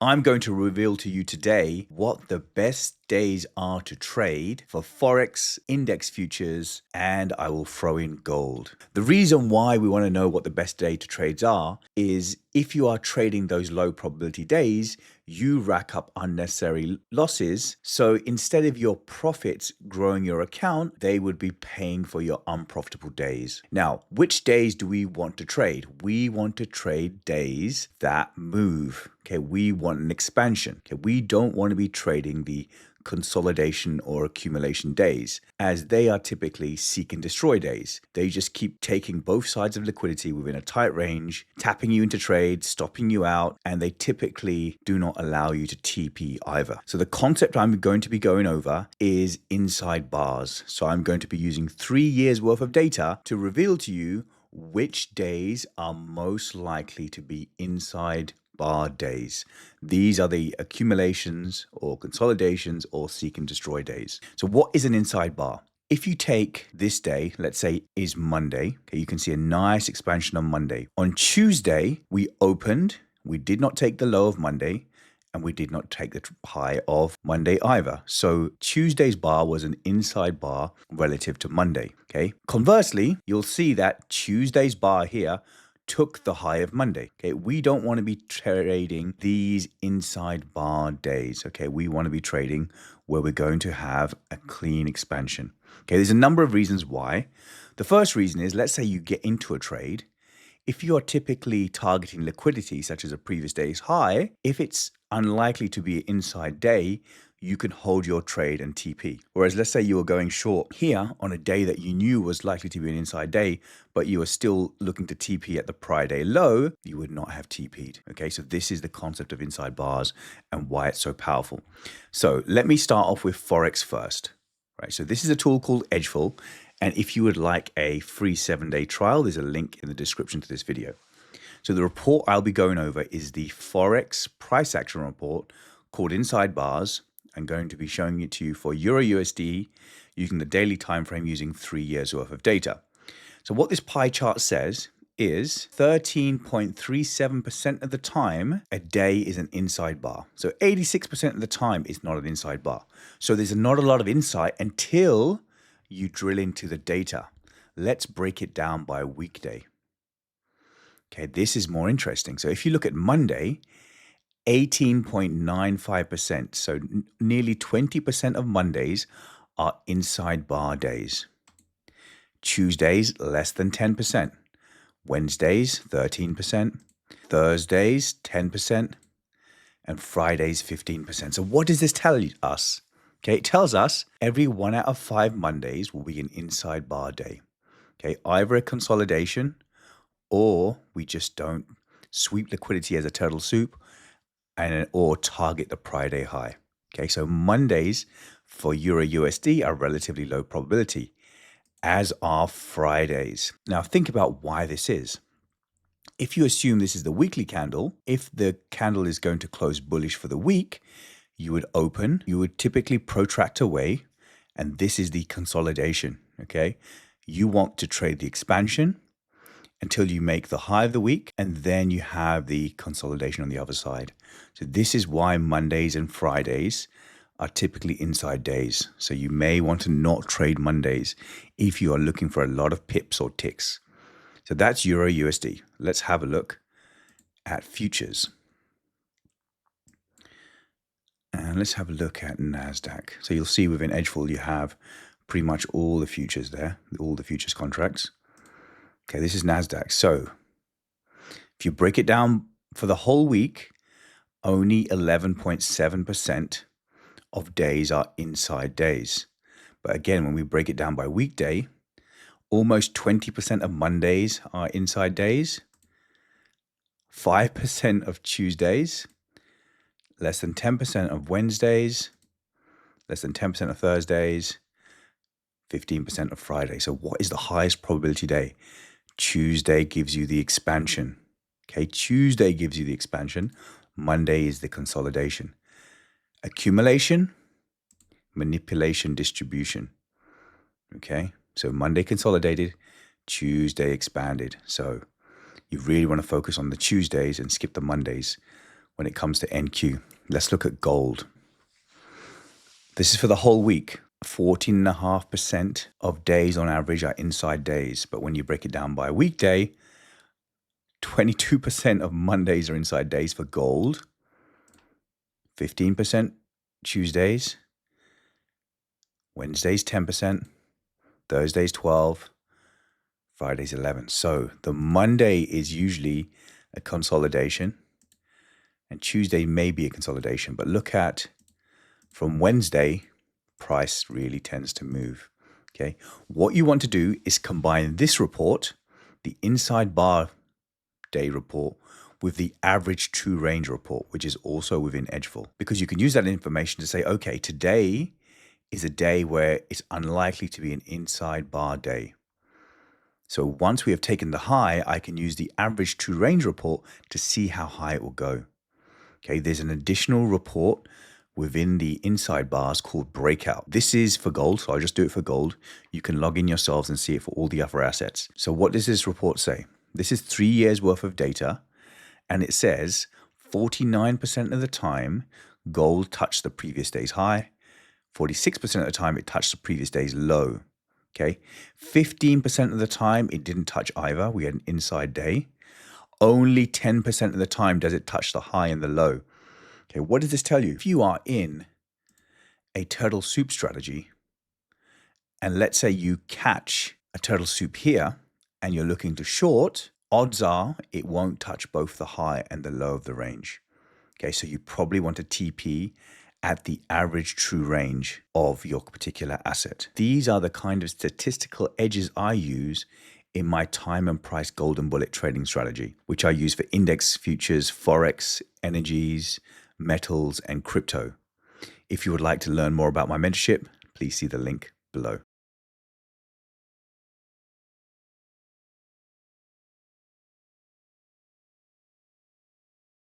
I'm going to reveal to you today what the best days are to trade for Forex, index futures, and I will throw in gold. The reason why we want to know what the best day to trades are is if you are trading those low probability days, you rack up unnecessary losses. So instead of your profits growing your account, they would be paying for your unprofitable days. Now, which days do we want to trade? We want to trade days that move. Okay, we want an expansion. Okay, we don't want to be trading the consolidation or accumulation days, as they are typically seek and destroy days. They just keep taking both sides of liquidity within a tight range, tapping you into trades, stopping you out, and they typically do not allow you to TP either. So the concept I'm going to be going over is inside bars. So I'm going to be using 3 years worth of data to reveal to you which days are most likely to be inside bar days. These are the accumulations or consolidations or seek and destroy days. So what is an inside bar? If you take this day, let's say is Monday, okay, you can see a nice expansion on Monday. On Tuesday, we opened, we did not take the low of Monday, and we did not take the high of Monday either. So Tuesday's bar was an inside bar relative to Monday, okay? Conversely, you'll see that Tuesday's bar here took the high of Monday. Okay, we don't want to be trading these inside bar days. Okay, we want to be trading where we're going to have a clean expansion. Okay, there's a number of reasons why. The first reason is, let's say you get into a trade. If you are typically targeting liquidity, such as a previous day's high, if it's unlikely to be an inside day, you can hold your trade and TP. Whereas let's say you were going short here on a day that you knew was likely to be an inside day, but you were still looking to TP at the prior day low, you would not have TP'd. Okay, so this is the concept of inside bars and why it's so powerful. So let me start off with Forex first. Right, so this is a tool called Edgeful. And if you would like a free 7-day trial, there's a link in the description to this video. So the report I'll be going over is the Forex price action report called Inside Bars. I'm going to be showing it to you for Euro USD using the daily time frame using 3 years worth of data. So what this pie chart says is 13.37% of the time, a day is an inside bar. So 86% of the time is not an inside bar. So there's not a lot of insight until you drill into the data. Let's break it down by weekday. Okay, this is more interesting. So if you look at Monday, 18.95%. So nearly 20% of Mondays are inside bar days. Tuesdays, less than 10%. Wednesdays, 13%. Thursdays, 10%. And Fridays, 15%. So what does this tell us? Okay, it tells us every 1 out of 5 Mondays will be an inside bar day. Okay, either a consolidation or we just don't sweep liquidity as a turtle soup or target the prior day high. Okay, so Mondays for Euro USD are relatively low probability, as are Fridays. Now think about why this is. If you assume this is the weekly candle, if the candle is going to close bullish for the week, you would open, you would typically protract away, and this is the consolidation, okay? You want to trade the expansion until you make the high of the week, and then you have the consolidation on the other side. So this is why Mondays and Fridays are typically inside days. So you may want to not trade Mondays if you are looking for a lot of pips or ticks. So that's Euro USD. Let's have a look at futures. And let's have a look at NASDAQ. So you'll see within Edgeful, you have pretty much all the futures there, all the futures contracts. Okay, this is NASDAQ. So if you break it down for the whole week, only 11.7% of days are inside days. But again, when we break it down by weekday, almost 20% of Mondays are inside days, 5% of Tuesdays, less than 10% of Wednesdays, less than 10% of Thursdays, 15% of Friday. So what is the highest probability day? Tuesday gives you the expansion. Okay, Tuesday gives you the expansion. Monday is the consolidation. Accumulation, manipulation, distribution. Okay, so Monday consolidated, Tuesday expanded. So you really want to focus on the Tuesdays and skip the Mondays. when it comes to NQ. Let's look at gold. This is for the whole week. 14.5% of days on average are inside days. But when you break it down by weekday, 22% of Mondays are inside days for gold. 15% Tuesdays. Wednesdays 10%. Thursdays 12%. Fridays 11%. So the Monday is usually a consolidation. And Tuesday may be a consolidation. But look at from Wednesday, price really tends to move. Okay. What you want to do is combine this report, the inside bar day report, with the average true range report, which is also within Edgeful, because you can use that information to say, okay, today is a day where it's unlikely to be an inside bar day. So once we have taken the high, I can use the average true range report to see how high it will go. Okay, there's an additional report within the inside bars called Breakout. This is for gold, so I'll just do it for gold. You can log in yourselves and see it for all the other assets. So what does this report say? This is 3 years worth of data, and it says 49% of the time gold touched the previous day's high, 46% of the time it touched the previous day's low. Okay, 15% of the time it didn't touch either. We had an inside day. Only 10% of the time does it touch the high and the low. Okay, what does this tell you? If you are in a turtle soup strategy, and let's say you catch a turtle soup here and you're looking to short, odds are it won't touch both the high and the low of the range. Okay, so you probably want to TP at the average true range of your particular asset. These are the kind of statistical edges I use in my time and price golden bullet trading strategy, which I use for index futures, Forex, energies, metals, and crypto. If you would like to learn more about my mentorship, please see the link below.